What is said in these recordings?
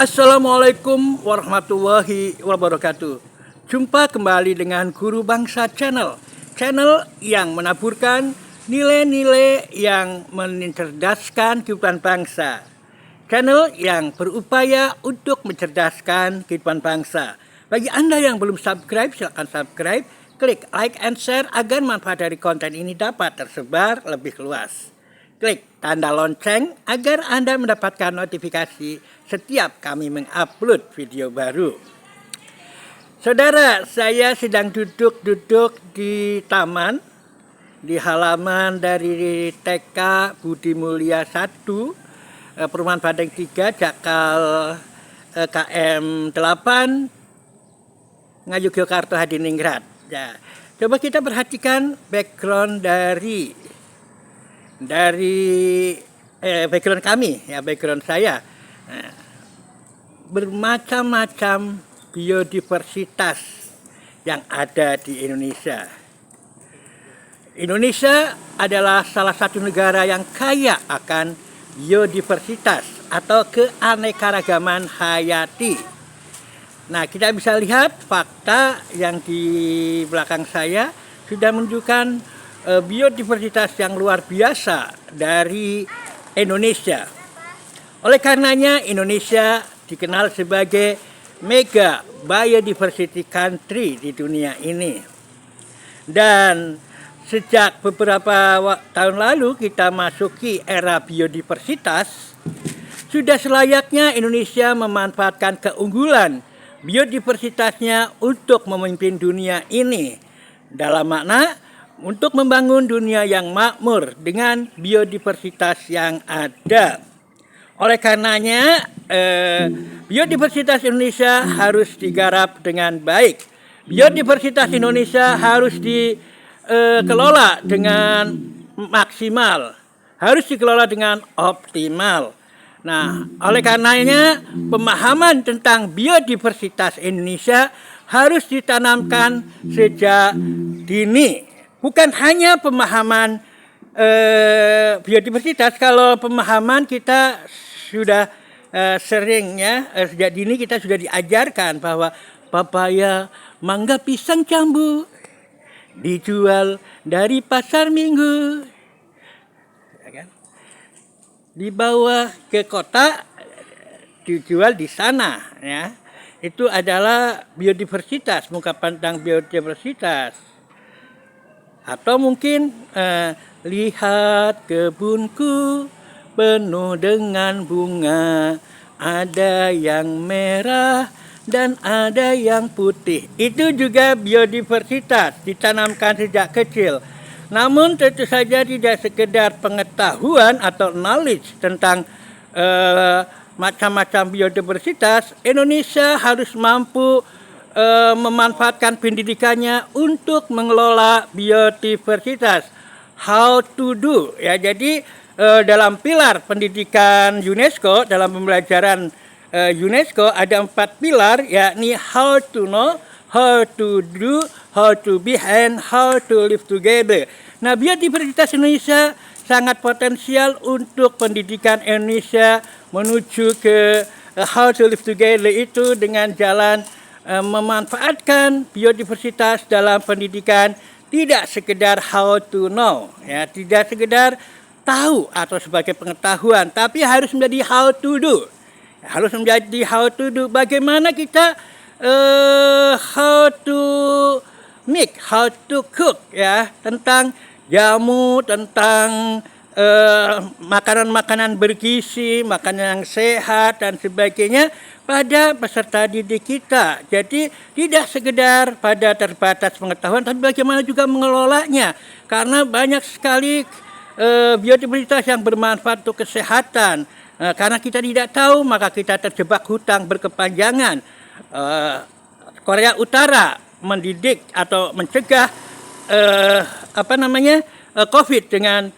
Assalamualaikum warahmatullahi wabarakatuh. Jumpa kembali dengan Guru Bangsa Channel. Channel yang menaburkan nilai-nilai yang mencerdaskan kehidupan bangsa. Channel yang berupaya untuk mencerdaskan kehidupan bangsa. Bagi Anda yang belum subscribe, silakan subscribe, klik like and share agar manfaat dari konten ini dapat tersebar lebih luas. Klik tanda lonceng agar Anda mendapatkan notifikasi setiap kami mengupload video baru. Saudara, saya sedang duduk di taman, di halaman dari TK Budi Mulya 1, Perumahan Bandeng 3, Jakal KM 8, Ngayogyakarta Hadiningrat. Ya, coba kita perhatikan background dari background kami, ya, background saya. Bermacam-macam biodiversitas yang ada di Indonesia. Indonesia adalah salah satu negara yang kaya akan biodiversitas atau keanekaragaman hayati. Nah, kita bisa lihat fakta yang di belakang saya sudah menunjukkan biodiversitas yang luar biasa dari Indonesia. Oleh karenanya Indonesia dikenal sebagai mega biodiversity country di dunia ini. Dan sejak beberapa tahun lalu kita masuki era biodiversitas, sudah selayaknya Indonesia memanfaatkan keunggulan biodiversitasnya untuk memimpin dunia ini. Dalam makna untuk membangun dunia yang makmur dengan biodiversitas yang ada. Oleh karenanya, biodiversitas Indonesia harus digarap dengan baik. Biodiversitas Indonesia harus dikelola dengan maksimal, harus dikelola dengan optimal. Nah, oleh karenanya, pemahaman tentang biodiversitas Indonesia harus ditanamkan sejak dini. Bukan hanya pemahaman biodiversitas, kalau pemahaman kita sudah sering, ya, sejak dini kita sudah diajarkan bahwa papaya, mangga, pisang, jambu dijual dari pasar minggu, ya kan? Dibawa ke kota, dijual di sana, ya. Itu adalah biodiversitas, muka pandang biodiversitas. Atau mungkin lihat kebunku penuh dengan bunga, ada yang merah dan ada yang putih. Itu juga biodiversitas, ditanamkan sejak kecil. Namun tentu saja tidak sekedar pengetahuan atau knowledge tentang macam-macam biodiversitas. Indonesia harus mampu memanfaatkan pendidikannya untuk mengelola biodiversitas. How to do, ya. Jadi dalam pilar pendidikan UNESCO, dalam pembelajaran UNESCO ada 4 pilar, yakni how to know, how to do, how to be, and how to live together. Nah, biodiversitas Indonesia sangat potensial untuk pendidikan Indonesia menuju ke how to live together itu dengan jalan memanfaatkan biodiversitas dalam pendidikan, tidak sekedar how to know, ya, tidak sekedar tahu atau sebagai pengetahuan, tapi harus menjadi how to do, harus menjadi how to do. Bagaimana kita how to make, how to cook, ya, tentang jamu, tentang makanan-makanan bergizi, makanan yang sehat dan sebagainya pada peserta didik kita. Jadi tidak sekedar pada terbatas pengetahuan, tapi bagaimana juga mengelolanya. Karena banyak sekali biodiversitas yang bermanfaat untuk kesehatan. Karena kita tidak tahu, maka kita terjebak hutang berkepanjangan. Korea Utara mendidik atau mencegah COVID dengan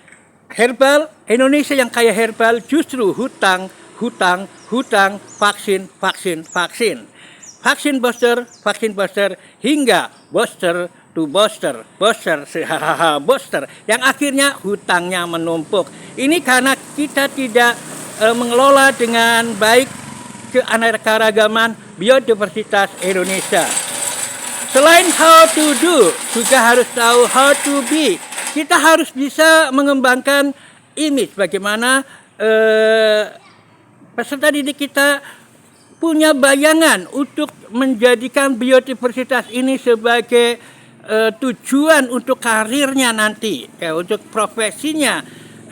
herbal. Indonesia yang kaya herbal justru hutang, vaksin, vaksin booster hingga booster to booster, booster, yang akhirnya hutangnya menumpuk. Ini karena kita tidak mengelola dengan baik keanekaragaman biodiversitas Indonesia. Selain how to do, juga harus tahu how to be. Kita harus bisa mengembangkan image bagaimana peserta didik kita punya bayangan untuk menjadikan biodiversitas ini sebagai tujuan untuk karirnya nanti, ya, untuk profesinya.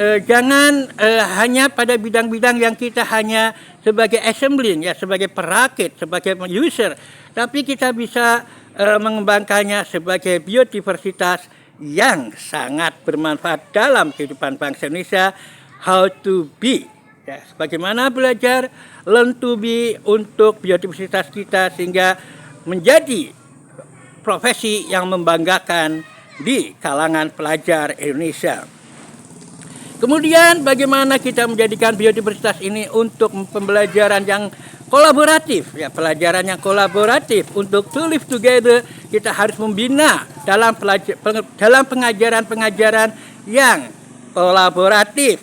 Jangan hanya pada bidang-bidang yang kita hanya sebagai assembling, ya, sebagai perakit, sebagai user, tapi kita bisa mengembangkannya sebagai biodiversitas yang sangat bermanfaat dalam kehidupan bangsa Indonesia. How to be, ya, bagaimana belajar learn to be untuk biodiversitas kita sehingga menjadi profesi yang membanggakan di kalangan pelajar Indonesia. Kemudian bagaimana kita menjadikan biodiversitas ini untuk pembelajaran yang kolaboratif, ya, pelajaran yang kolaboratif. Untuk to live together, kita harus membina dalam pengajaran-pengajaran yang kolaboratif.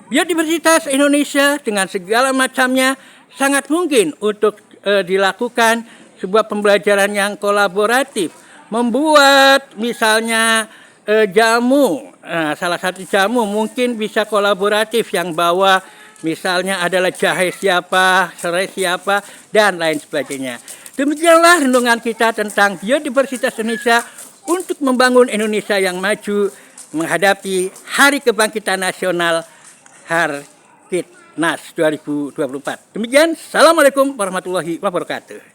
Biodiversitas Indonesia dengan segala macamnya sangat mungkin untuk dilakukan sebuah pembelajaran yang kolaboratif. Membuat misalnya jamu, salah satu jamu mungkin bisa kolaboratif, yang bawa misalnya adalah jahe siapa, serai siapa, dan lain sebagainya. Demikianlah renungan kita tentang biodiversitas Indonesia untuk membangun Indonesia yang maju menghadapi Hari Kebangkitan Nasional Harkitnas 2024. Demikian, Assalamualaikum warahmatullahi wabarakatuh.